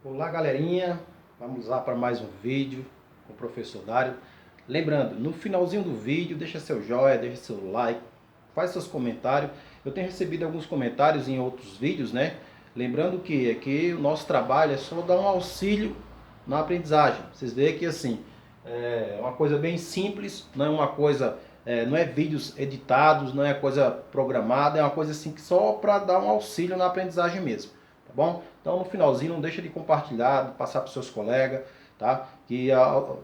Olá, galerinha, vamos lá para mais um vídeo com o professor Dário. Lembrando, no finalzinho do vídeo, deixa seu joinha, deixa seu like, faz seus comentários. Eu tenho recebido alguns comentários em outros vídeos, né? Lembrando que o nosso trabalho é só dar um auxílio na aprendizagem. Vocês veem que assim, é uma coisa bem simples, não é uma coisa, não é vídeos editados, não é coisa programada, é uma coisa assim que só para dar um auxílio na aprendizagem mesmo. Tá bom? Então no finalzinho não deixa de compartilhar, de passar para os seus colegas, tá? Que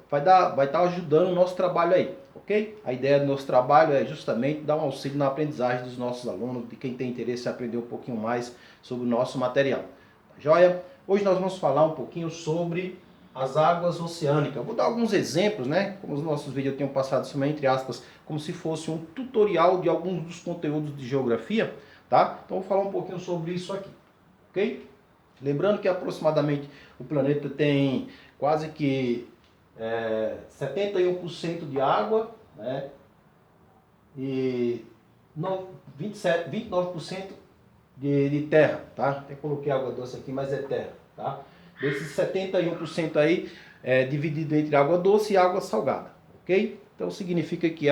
vai estar ajudando o nosso trabalho aí, ok? A ideia do nosso trabalho é justamente dar um auxílio na aprendizagem dos nossos alunos, de quem tem interesse em aprender um pouquinho mais sobre o nosso material. Tá joia? Hoje nós vamos falar um pouquinho sobre as águas oceânicas. Eu vou dar alguns exemplos, né? Como os nossos vídeos eu tenho passado isso, entre aspas, como se fosse um tutorial de alguns dos conteúdos de geografia, tá? Então eu vou falar um pouquinho sobre isso aqui. Ok? Lembrando que aproximadamente o planeta tem quase que 71% de água, né? E 29% de terra, tá? Até coloquei água doce aqui, mas é terra, tá? Desses 71% aí é dividido entre água doce e água salgada, ok? Então significa que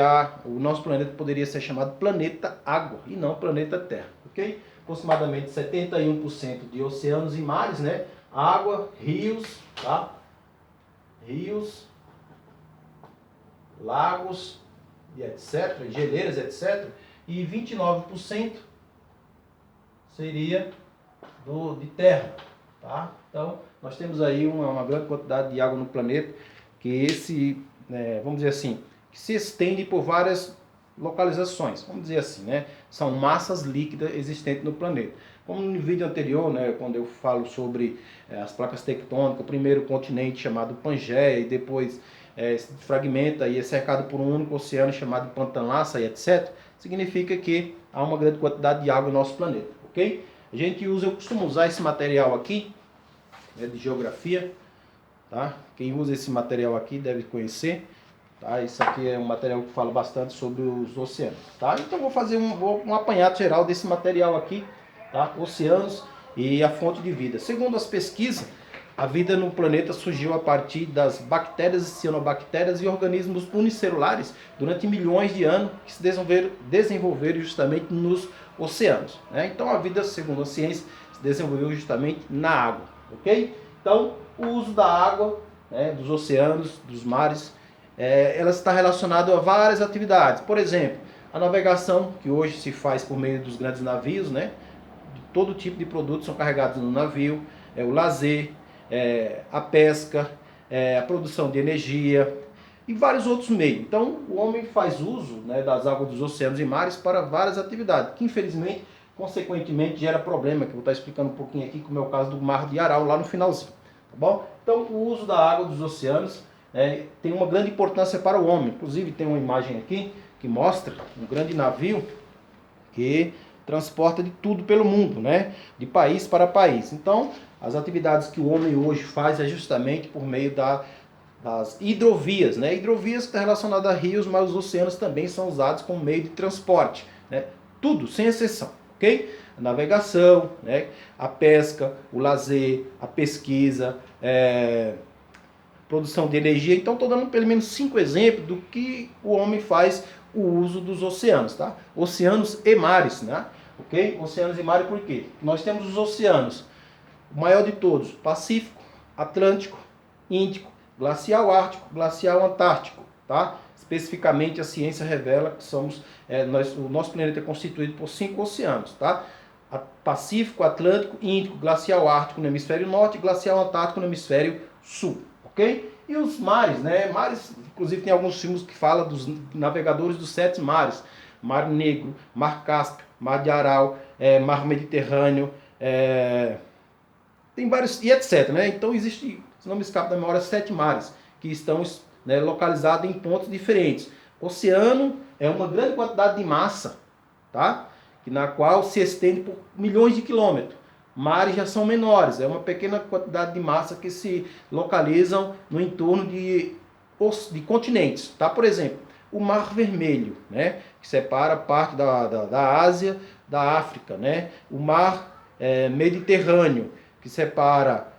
o nosso planeta poderia ser chamado planeta água e não planeta terra, ok? Aproximadamente 71% de oceanos e mares, né? Água, rios, tá? Rios, lagos e etc, geleiras, etc. E 29% seria de terra, tá? Então, nós temos aí uma grande quantidade de água no planeta, que vamos dizer assim, que se estende por várias localizações, vamos dizer assim, né? São massas líquidas existentes no planeta. Como no vídeo anterior, né, quando eu falo sobre as placas tectônicas, o primeiro continente chamado Pangeia, e depois se fragmenta e é cercado por um único oceano chamado Pantanassa e etc., significa que há uma grande quantidade de água no nosso planeta, ok? Eu costumo usar esse material aqui, né, de geografia, tá? Quem usa esse material aqui deve conhecer, tá? Isso aqui é um material que fala bastante sobre os oceanos, tá? Então vou fazer um apanhado geral desse material aqui, tá? Oceanos e a fonte de vida. Segundo as pesquisas, a vida no planeta surgiu a partir das bactérias, cianobactérias e organismos unicelulares durante milhões de anos que se desenvolveram justamente nos oceanos, né? Então a vida, segundo a ciência, se desenvolveu justamente na água, ok? Então o uso da água, né, dos oceanos, dos mares, ela está relacionada a várias atividades. Por exemplo, a navegação, que hoje se faz por meio dos grandes navios, né? Todo tipo de produtos são carregados no navio, o lazer, a pesca, a produção de energia e vários outros meios. Então, o homem faz uso, né, das águas dos oceanos e mares para várias atividades, que infelizmente, consequentemente, gera problema, que eu vou estar explicando um pouquinho aqui, como é o caso do Mar de Aral, lá no finalzinho. Tá bom? Então, o uso da água dos oceanos tem uma grande importância para o homem. Inclusive, tem uma imagem aqui que mostra um grande navio que transporta de tudo pelo mundo, né? De país para país. Então, as atividades que o homem hoje faz é justamente por meio das hidrovias, né? Hidrovias que está relacionada a rios, mas os oceanos também são usados como meio de transporte, né? Tudo, sem exceção, ok? A navegação, né? A pesca, o lazer, a pesquisa, produção de energia. Então, estou dando pelo menos 5 exemplos do que o homem faz o uso dos oceanos, tá? Oceanos e mares, né? Ok? Oceanos e mares por quê? Nós temos os oceanos, o maior de todos, Pacífico, Atlântico, Índico, Glacial Ártico, Glacial Antártico, tá? Especificamente a ciência revela que o nosso planeta é constituído por 5 oceanos, tá? Pacífico, Atlântico, Índico, Glacial Ártico no hemisfério norte e Glacial Antártico no hemisfério sul, ok? E os mares, né? Mares, inclusive tem alguns filmes que falam dos navegadores dos 7 mares. Mar Negro, Mar Cáspio, Mar de Aral, Mar Mediterrâneo, tem vários, e etc, né? Então existe, se não me escapa da memória, 7 mares que estão, né, localizados em pontos diferentes. Oceano é uma grande quantidade de massa, tá? Na qual se estende por milhões de quilômetros. Mares já são menores, é uma pequena quantidade de massa que se localizam no entorno de continentes, tá? Por exemplo, o Mar Vermelho, né, que separa parte da Ásia da África, né? O Mar Mediterrâneo, que separa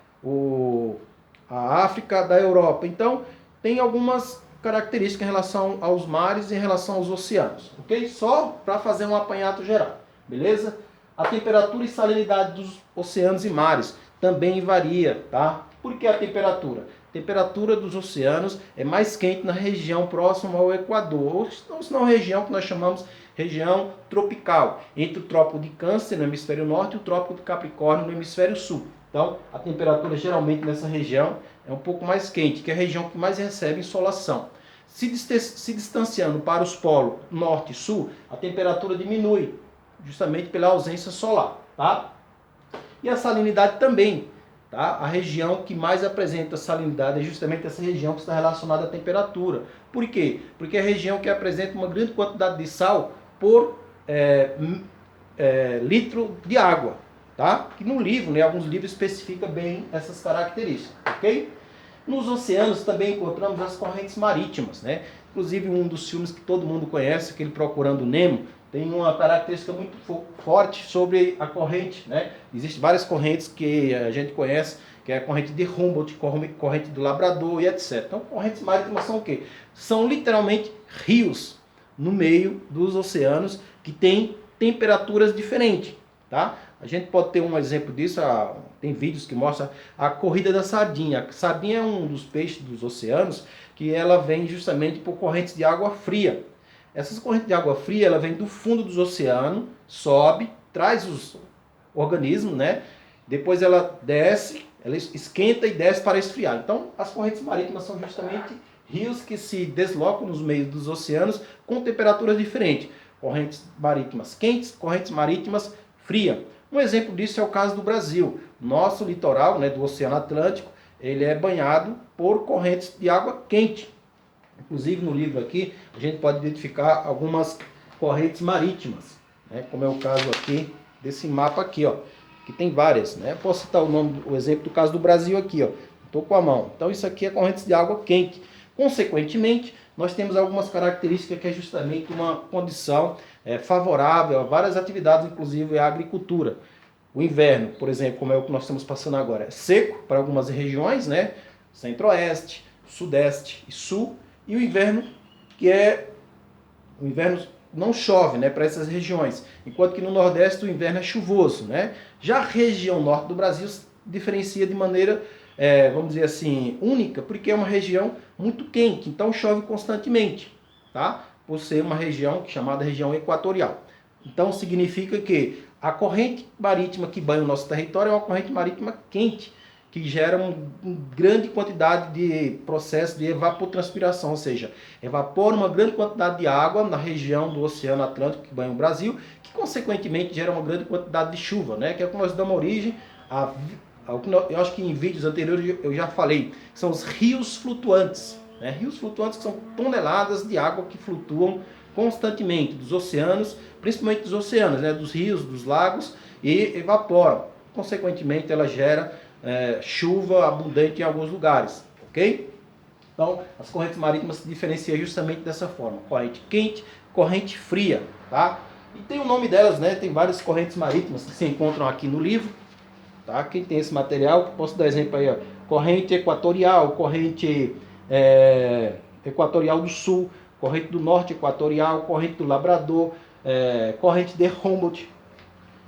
a África da Europa. Então, tem algumas características em relação aos mares e em relação aos oceanos, ok? Só para fazer um apanhado geral, beleza? A temperatura e salinidade dos oceanos e mares também varia, tá? Por que a temperatura? A temperatura dos oceanos é mais quente na região próxima ao Equador, ou se não região que nós chamamos região tropical, entre o Trópico de Câncer no hemisfério norte e o Trópico de Capricórnio no hemisfério sul. Então, a temperatura geralmente nessa região é um pouco mais quente, que é a região que mais recebe insolação. Se distanciando para os polos norte e sul, a temperatura diminui, justamente pela ausência solar, tá? E a salinidade também, tá? A região que mais apresenta salinidade é justamente essa região que está relacionada à temperatura. Por quê? Porque é a região que apresenta uma grande quantidade de sal por litro de água, tá? Que no livro, né, alguns livros especificam bem essas características, ok? Nos oceanos também encontramos as correntes marítimas, né? Inclusive um dos filmes que todo mundo conhece, aquele Procurando Nemo, tem uma característica muito forte sobre a corrente, né? Existem várias correntes que a gente conhece, que é a corrente de Humboldt, corrente do Labrador e etc. Então, correntes marítimas são o quê? São literalmente rios no meio dos oceanos que têm temperaturas diferentes, tá? A gente pode ter um exemplo disso, tem vídeos que mostram a corrida da sardinha. A sardinha é um dos peixes dos oceanos que ela vem justamente por correntes de água fria. Essas correntes de água fria, ela vem do fundo dos oceanos, sobe, traz os organismos, né? Depois ela desce, ela esquenta e desce para esfriar. Então, as correntes marítimas são justamente rios que se deslocam nos meios dos oceanos com temperaturas diferentes. Correntes marítimas quentes, correntes marítimas frias. Um exemplo disso é o caso do Brasil. Nosso litoral, né, do Oceano Atlântico, ele é banhado por correntes de água quente. Inclusive no livro aqui, a gente pode identificar algumas correntes marítimas, né, como é o caso aqui desse mapa aqui, ó, que tem várias, né? Eu posso citar o exemplo do caso do Brasil aqui, ó. Estou com a mão. Então isso aqui é correntes de água quente. Consequentemente, nós temos algumas características que é justamente uma condição favorável a várias atividades, inclusive a agricultura. O inverno, por exemplo, como é o que nós estamos passando agora, é seco para algumas regiões, né? Centro-oeste, sudeste e sul. E o inverno, o inverno não chove, né, para essas regiões, enquanto que no Nordeste o inverno é chuvoso, né? Já a região norte do Brasil se diferencia de maneira, vamos dizer assim, única, porque é uma região muito quente, então chove constantemente, tá? Por ser uma região chamada região equatorial. Então significa que a corrente marítima que banha o nosso território é uma corrente marítima quente, que gera uma grande quantidade de processo de evapotranspiração, ou seja, evapora uma grande quantidade de água na região do Oceano Atlântico que banha o Brasil, que consequentemente gera uma grande quantidade de chuva, né? Que é o que nós damos origem eu acho que em vídeos anteriores eu já falei, que são os rios flutuantes, né? Rios flutuantes que são toneladas de água que flutuam constantemente dos oceanos, principalmente dos oceanos, né? Dos rios, dos lagos, e evaporam. Consequentemente, ela gera chuva abundante em alguns lugares, ok? Então, as correntes marítimas se diferenciam justamente dessa forma, corrente quente, corrente fria, tá? E tem o nome delas, né? Tem várias correntes marítimas que se encontram aqui no livro, tá? Quem tem esse material, posso dar exemplo aí, ó. Corrente equatorial, corrente equatorial do sul, corrente do norte equatorial, corrente do Labrador, corrente de Humboldt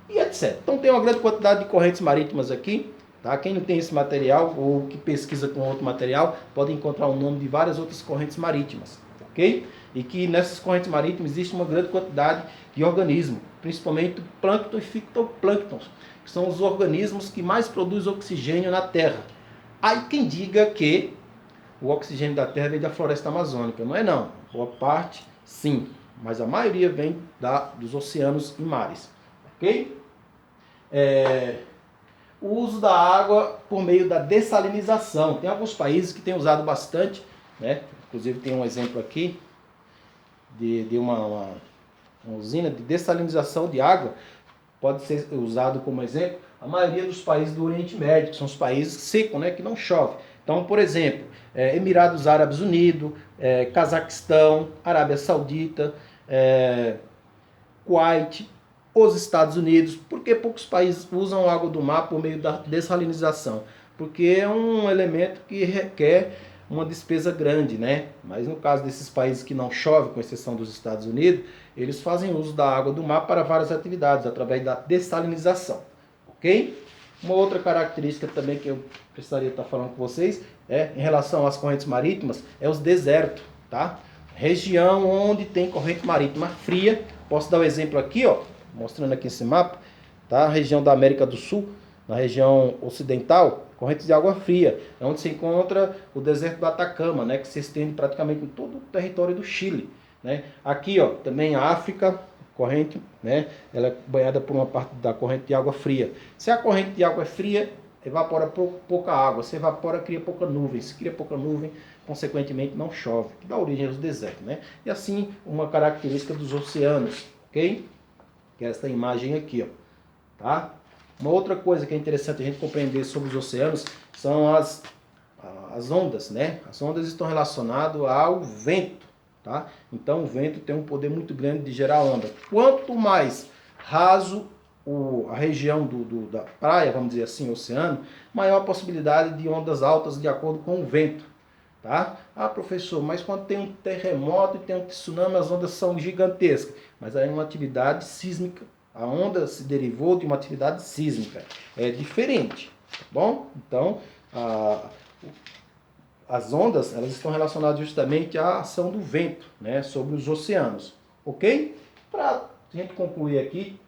e etc. Então tem uma grande quantidade de correntes marítimas aqui, tá? Quem não tem esse material ou que pesquisa com outro material pode encontrar o nome de várias outras correntes marítimas, ok? E que nessas correntes marítimas existe uma grande quantidade de organismos, principalmente plâncton e fitoplâncton, que são os organismos que mais produzem oxigênio na Terra. Aí quem diga que o oxigênio da Terra vem da floresta amazônica, não é não. Boa parte, sim, mas a maioria vem dos oceanos e mares, ok? O uso da água por meio da dessalinização. Tem alguns países que têm usado bastante, né? Inclusive tem um exemplo aqui de uma usina de dessalinização de água, pode ser usado como exemplo a maioria dos países do Oriente Médio, que são os países secos, né? Que não chove. Então, por exemplo, Emirados Árabes Unidos, Cazaquistão, Arábia Saudita, Kuwait, os Estados Unidos. Por que poucos países usam água do mar por meio da dessalinização? porque é um elemento que requer uma despesa grande, né? Mas no caso desses países que não chove, com exceção dos Estados Unidos, eles fazem uso da água do mar para várias atividades, através da dessalinização, ok? Uma outra característica também que eu precisaria estar falando com vocês em relação às correntes marítimas, é os desertos, tá? Região onde tem corrente marítima fria, posso dar o um exemplo aqui, ó, mostrando aqui esse mapa, tá? A região da América do Sul, na região ocidental, correntes de água fria, é onde se encontra o deserto do Atacama, né, que se estende praticamente em todo o território do Chile, né? Aqui, ó, também a África, corrente, né, ela é banhada por uma parte da corrente de água fria. Se a corrente de água é fria, evapora pouca água, se evapora, cria pouca nuvem, se cria pouca nuvem, consequentemente não chove, que dá origem aos desertos, né? E assim, uma característica dos oceanos, ok? Que é essa imagem aqui, ó, tá? Uma outra coisa que é interessante a gente compreender sobre os oceanos são as ondas, né? As ondas estão relacionadas ao vento, tá? Então o vento tem um poder muito grande de gerar onda. Quanto mais raso a região da praia, vamos dizer assim, oceano, maior a possibilidade de ondas altas de acordo com o vento, tá? Ah, professor, mas quando tem um terremoto e tem um tsunami, as ondas são gigantescas. Mas aí é uma atividade sísmica. A onda se derivou de uma atividade sísmica. É diferente, tá bom? Então, as ondas, elas estão relacionadas justamente à ação do vento, né, sobre os oceanos, ok? Para a gente concluir aqui,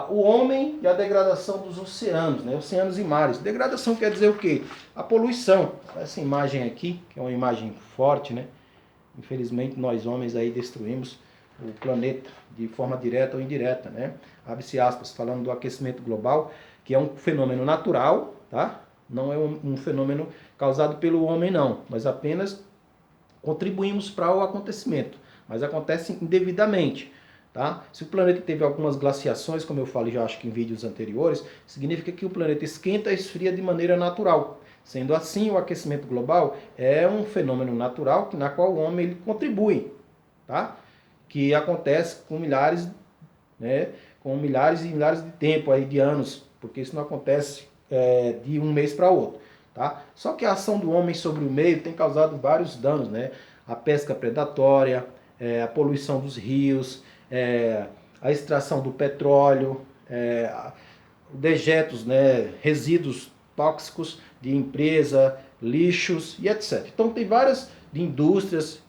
o homem e a degradação dos oceanos, né, oceanos e mares. Degradação quer dizer o quê? A poluição. Essa imagem aqui, que é uma imagem forte, né? Infelizmente, nós homens aí destruímos o planeta de forma direta ou indireta, né? Abre-se aspas, falando do aquecimento global, que é um fenômeno natural, tá? Não é um fenômeno causado pelo homem, não. Nós apenas contribuímos para o acontecimento, mas acontece indevidamente, tá? Se o planeta teve algumas glaciações, como eu falei já acho que em vídeos anteriores, significa que o planeta esquenta e esfria de maneira natural. Sendo assim, o aquecimento global é um fenômeno natural na qual o homem ele contribui, tá? Que acontece com milhares, né, com milhares e milhares de tempo, aí, de anos, porque isso não acontece de um mês para outro, tá? Só que a ação do homem sobre o meio tem causado vários danos, né? A pesca predatória, a poluição dos rios, a extração do petróleo, dejetos, né, resíduos tóxicos de empresa, lixos e etc. Então tem várias de indústrias,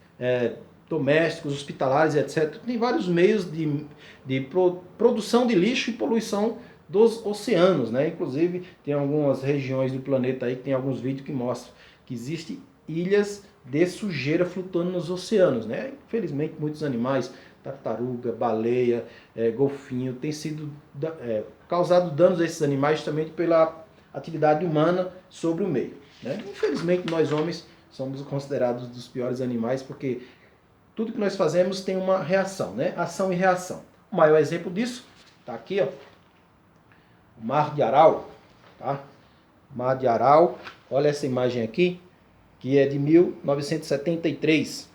domésticos, hospitalares, etc. Tem vários meios de produção de lixo e poluição dos oceanos, né? Inclusive tem algumas regiões do planeta aí que tem alguns vídeos que mostram que existem ilhas de sujeira flutuando nos oceanos, né? Infelizmente muitos animais, tartaruga, baleia, golfinho, tem sido causado danos a esses animais justamente pela atividade humana sobre o meio, né? Infelizmente nós homens somos considerados dos piores animais porque tudo que nós fazemos tem uma reação, né? Ação e reação. O maior exemplo disso está aqui, ó, o Mar de Aral, tá? Mar de Aral, olha essa imagem aqui, que é de 1973.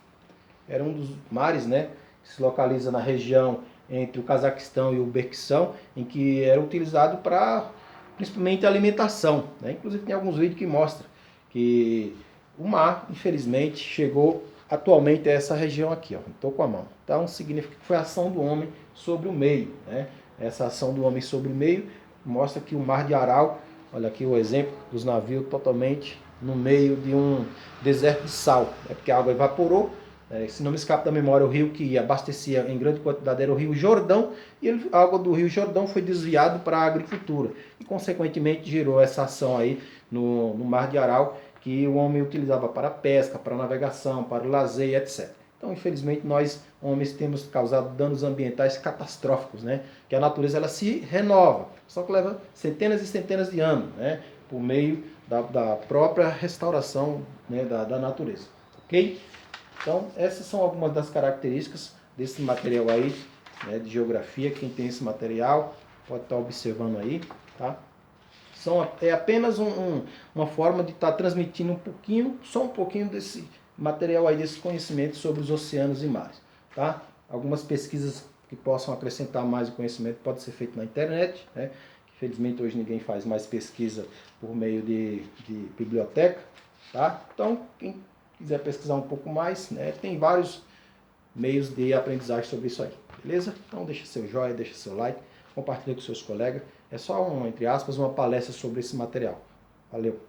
Era um dos mares, né, que se localiza na região entre o Cazaquistão e o Uzbequistão, em que era utilizado para principalmente alimentação, né? Inclusive tem alguns vídeos que mostram que o mar, infelizmente, chegou atualmente a essa região aqui, ó. Estou com a mão. Então significa que foi a ação do homem sobre o meio, né? Essa ação do homem sobre o meio mostra que o Mar de Aral, olha aqui o exemplo dos navios totalmente no meio de um deserto de sal, né? Porque a água evaporou. Se não me escapa da memória, o rio que abastecia em grande quantidade era o Rio Jordão, e a água do Rio Jordão foi desviada para a agricultura, e consequentemente gerou essa ação aí no Mar de Aral, que o homem utilizava para pesca, para navegação, para o lazer, etc. Então, infelizmente, nós homens temos causado danos ambientais catastróficos, né? Que a natureza ela se renova, só que leva centenas e centenas de anos, né? Por meio da própria restauração, né? da natureza, ok? Então, essas são algumas das características desse material aí, né, de geografia. Quem tem esse material pode estar observando aí, tá? É apenas uma forma de estar transmitindo só um pouquinho desse material aí, desse conhecimento sobre os oceanos e mares, tá? Algumas pesquisas que possam acrescentar mais o conhecimento pode ser feito na internet, né? Infelizmente hoje ninguém faz mais pesquisa por meio de biblioteca, tá? Então, quem quiser pesquisar um pouco mais, né, tem vários meios de aprendizagem sobre isso aí, beleza? Então deixa seu joinha, deixa seu like, compartilha com seus colegas. É só, entre aspas, uma palestra sobre esse material. Valeu!